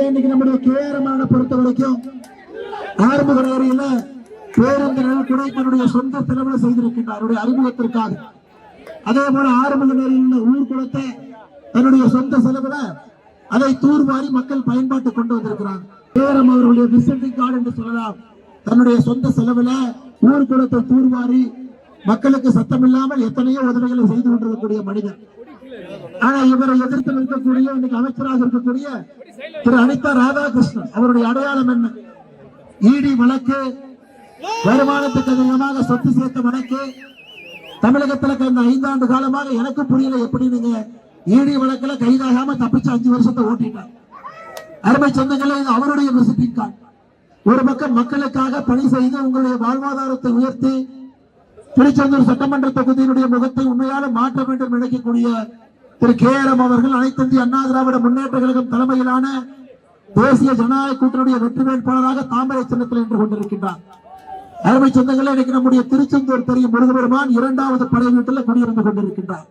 இன்னைக்கு நம்முடைய கேஆர்எம் பொறுத்த வரைக்கும் ஆரம்ப கடையில பேருந்தினர் கூட தன்னுடைய சொந்த செலவுல செய்திருக்கின்றார் அவருடைய அறிமுகத்திற்காக. அதே போல ஆரம்ப கடையில் ஊர் குளத்தை தன்னுடைய சொந்த செலவுல அதை தூர்வாரி மக்கள் பயன்பாட்டு கொண்டு வந்திருக்கிறாங்க. கேஆர்எம் அவர்களுடைய விசிட்டிங் கார்டு என்று சொல்லலாம். தன்னுடைய சொந்த செலவுல ஊர் குளத்தை தூர்வாரி மக்களுக்கு சத்தம் இல்லாமல் எத்தனையோ உதவிகளை செய்து கொண்டிருக்கக்கூடிய மனிதன். ஆனா இவரை எதிர்த்து நிற்கக்கூடிய இன்னைக்கு அமைச்சராக இருக்கக்கூடிய திரு அனிதா ராதாகிருஷ்ணன் அவருடைய அடையாளம் என்ன? இடி வழக்கு, வருமானத்துக்கு அதிகமாக சொத்து சேர்த்த வழக்கு தமிழகத்தில் கடந்த 5 ஆண்டு காலமாக எனக்கு புரியல. எப்படி நீங்க இடி வழக்குல கைதாகாம தப்பிச்சு 5 வருஷத்தை ஓட்டிட்டார். அருமை சொந்தங்களே, இது அவருடைய விசிட்டிங் கார்டு. ஒரு பக்கம் மக்களுக்காக பணி செய்து உங்களுடைய வாழ்வாதாரத்தை உயர்த்தி திருச்செந்தூர் சட்டமன்ற தொகுதியினுடைய முகத்தை உண்மையால மாற்ற வேண்டும் நினைக்கக்கூடிய திரு கேஆர்எம் அவர்கள் அனைத்து இந்திய அண்ணா திராவிட முன்னேற்ற கழகம் தலைமையிலான தேசிய ஜனநாயக கூட்டணியுடைய வெற்றி வேட்பாளராக தாமரை சின்னத்தில் நின்று கொண்டிருக்கின்றார். அருமை சொந்தங்களே, இன்னைக்கு நம்முடைய திருச்செந்தூர் தெரியும் முருகபெருமான் 2வது படை வீட்டில் குடியிருந்து கொண்டிருக்கின்றார்.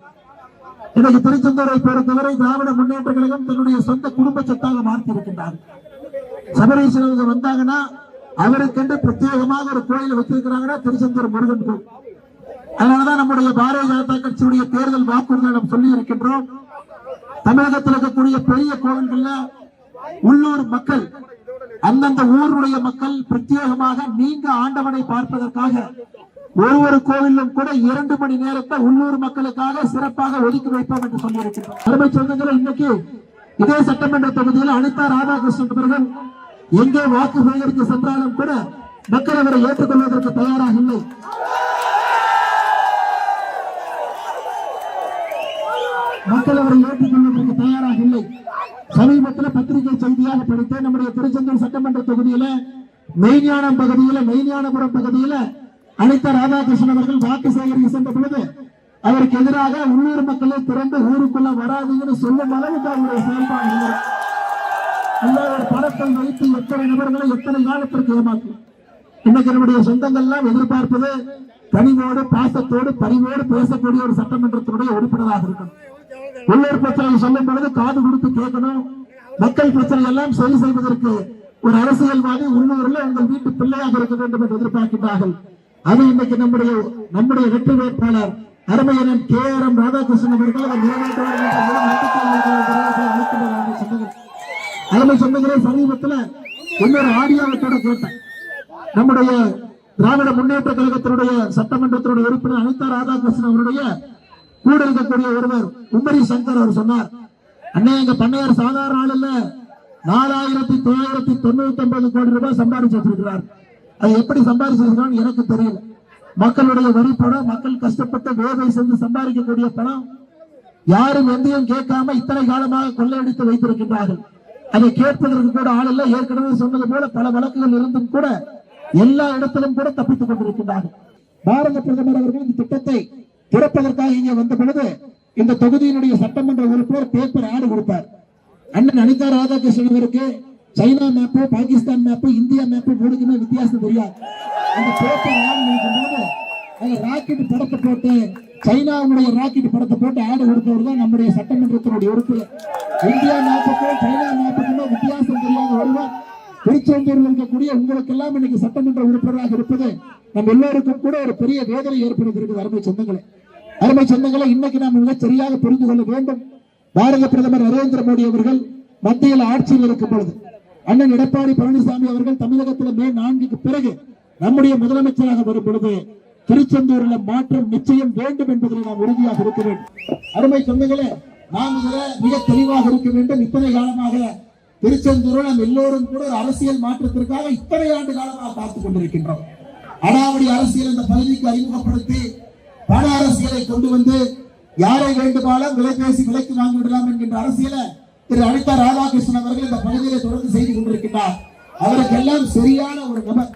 இன்னைக்கு திருச்செந்தூரை பொறுத்தவரை திராவிட முன்னேற்ற கழகம் தன்னுடைய சொந்த குடும்ப சொத்தாக மாற்றி இருக்கின்றார். சபரீஸ்வரர் வந்தாங்கன்னா அவருக்கென்று பிரத்யேகமாக ஒரு கோயில் வச்சிருக்கிறாங்கன்னா திருச்செந்தூர் முருகன் கோயில். அதனாலதான் நம்முடைய பாரதிய ஜனதா கட்சியுடைய தேர்தல் வாக்குறுதிகளை நாம் சொல்லி இருக்கின்றோம். தமிழகத்தில் இருக்கக்கூடிய பெரிய கோவில்கள்ல உள்ளூர் மக்கள், அந்தந்த ஊருடைய மக்கள் பிரத்யேகமாக நீங்க ஆண்டவனை பார்ப்பதற்காக ஒரு கோவிலும் கூட 2 மணி நேரத்தை உள்ளூர் மக்களுக்காக சிறப்பாக ஒதுக்கி வைப்போம் என்று சொல்லியிருக்கின்றோம். அருமை சொந்தங்களை, இன்னைக்கு இதே சட்டமன்ற தொகுதியில் அனிதா ராதாகிருஷ்ணன் அவர்கள் எங்கே வாக்கு சேகரிக்க சென்றாலும் கூட மக்கள் அவரை ஏற்றுக்கொள்வதற்கு தயாராக இல்லை. மக்கள் அவரை ஏற்றுக்கொள்வதற்கு தயாராக இல்லை. சமீபத்தில் பத்திரிகை செய்தியாக படித்த நம்முடைய திருச்செந்தூர் சட்டமன்ற தொகுதியில மெய்ஞானம் பகுதியில மெய்ஞானபுரம் பகுதியில அனிதா ராதாகிருஷ்ணன் அவர்கள் வாக்கு சேகரிக்க சென்ற பொழுது அவருக்கு எதிராக உள்ளூர் மக்களை திறந்து ஊருக்குள்ள வராதுன்னு சொல்லும் அளவுக்கு அவருடைய செயல்பாடு ஒரு படத்தை வைத்து எத்தனை நபர்களை எத்தனை காலத்திற்கு ஏமாற்றும். இன்னைக்கு நம்முடைய சொந்தங்கள்லாம் எதிர்பார்ப்பது கனிவோடு பாசத்தோடு பரிவோடு பேசக்கூடிய ஒரு சட்டமன்றத்தினுடைய உறுப்பினராக இருக்கணும். உள்ளூர் பிரச்சனை சொல்லும் பொழுது காது கொடுத்து கேட்கணும். மக்கள் பிரச்சனை எல்லாம் சரி செய்வதற்கு ஒரு அரசியல்வாதி உள்ளூரில் உங்கள் வீட்டு பிள்ளையாக இருக்க வேண்டும் என்று எதிர்பார்க்கிறார்கள். அது இன்னைக்கு நம்முடைய வெற்றி வேட்பாளர் அருமையன் கேஆர்எம் ராதாகிருஷ்ணன் அவர்கள் அதை நிறைவேற்றுவார்கள். அருமை சொந்தங்களே, சமீபத்தில் இன்னொரு ஆடியோவத்தோட கேட்டேன். நம்முடைய திராவிட முன்னேற்ற கழகத்தினுடைய சட்டமன்றத்தினுடைய உறுப்பினர் அனிதா ராதாகிருஷ்ணன் அவருடைய கூட இருக்கக்கூடிய ஒருவர் உம்மரி சங்கர் அவர் சொன்னார், அண்ணே எங்க பண்ணையார் சாதாரண ஆள் இல்ல, 4999 கோடி ரூபாய் சம்பாதிச்சு வச்சிருக்கிறார். அது எப்படி சம்பாதிச்சிருக்கான்னு எனக்கு தெரியல. மக்களுடைய வரி பணம், மக்கள் கஷ்டப்பட்ட வேலை சென்று சம்பாதிக்கக்கூடிய பணம் யாரும் எந்தையும் கேட்காம இத்தனை காலமாக கொள்ளையடித்து வைத்திருக்கின்றார்கள். அதை கேட்பதற்கு கூட ஆள் இல்லை. ஏற்கனவே சொன்னது போல பல வழக்குகள் இருந்தும் கூட எல்லா இடத்திலும் கூட தப்பித்துக் கொண்டிருக்கின்றார்கள். பாரத பிரதமர் அவர்கள் இந்த திட்டத்தை திறப்பதற்காக இங்கே வந்த பொழுது இந்த தொகுதியினுடைய சட்டமன்ற உறுப்பினர் பேப்பர் ஆடு கொடுத்தார். அண்ணன் அனிதா ராதாகிருஷ்ணன் அவருக்கு China map, Pakistan map, India map மூணுக்குமே வித்தியாசம் தெரியாது. அந்த பேப்பர் ஆடு ராக்கெட் படத்தை போட்டு சைனாவுடைய ராக்கெட் படத்தை போட்டு ஆடு கொடுத்தவர் தான் நம்முடைய சட்டமன்றத்தினுடைய உறுப்பினர். இந்தியா மேப்புக்கும் சைனா மேப்புக்குமே வித்தியாசம் தெரியாத ஒருவர் திருச்செந்தூரில் இருக்கக்கூடிய உங்களுக்கு எல்லாம் இன்னைக்கு சட்டமன்ற உறுப்பினராக இருப்பது நம்ம எல்லோருக்கும் கூட ஒரு பெரிய வேதனை ஏற்படுத்திருக்கு. அருமை சொந்தங்களை, இன்னைக்கு நாம் மிக சரியாக புரிந்து கொள்ள வேண்டும். பாரத பிரதமர் நரேந்திர மோடி அவர்கள் மத்தியில் ஆட்சியில் இருக்கும் பொழுது அண்ணன் எடப்பாடி பழனிசாமி அவர்கள் தமிழகத்தில் மே 4க்கு பிறகு நம்முடைய முதலமைச்சராக வரும் பொழுது திருச்செந்தூரில் மாற்றம் நிச்சயம் வேண்டும் என்பதில் நாம் உறுதியாக இருக்க வேண்டும். அருமை சொந்தங்களே, நாம் மிக தெளிவாக இருக்க வேண்டும். இத்தனை காலமாக திருச்செந்தூரில் நாம் எல்லோரும் கூட ஒரு அரசியல் மாற்றத்திற்காக இத்தனை ஆண்டு காலமாக பார்த்துக் கொண்டிருக்கின்றோம். அடாவடி அரசியல் இந்த பகுதிக்கு அறிமுகப்படுத்தி பண அரசியலை கொண்டு வந்து யாரை வேண்டுமானாலும் விலை பேசி விலைக்கு வாங்கி விடலாம் என்கின்ற அரசியலை திரு அனிதா ராதாகிருஷ்ணன் அவர்கள் இந்த பகுதியிலே தொடர்ந்து செய்து கொண்டிருக்கின்றார். அவருக்கெல்லாம் சரியான ஒரு நபர்.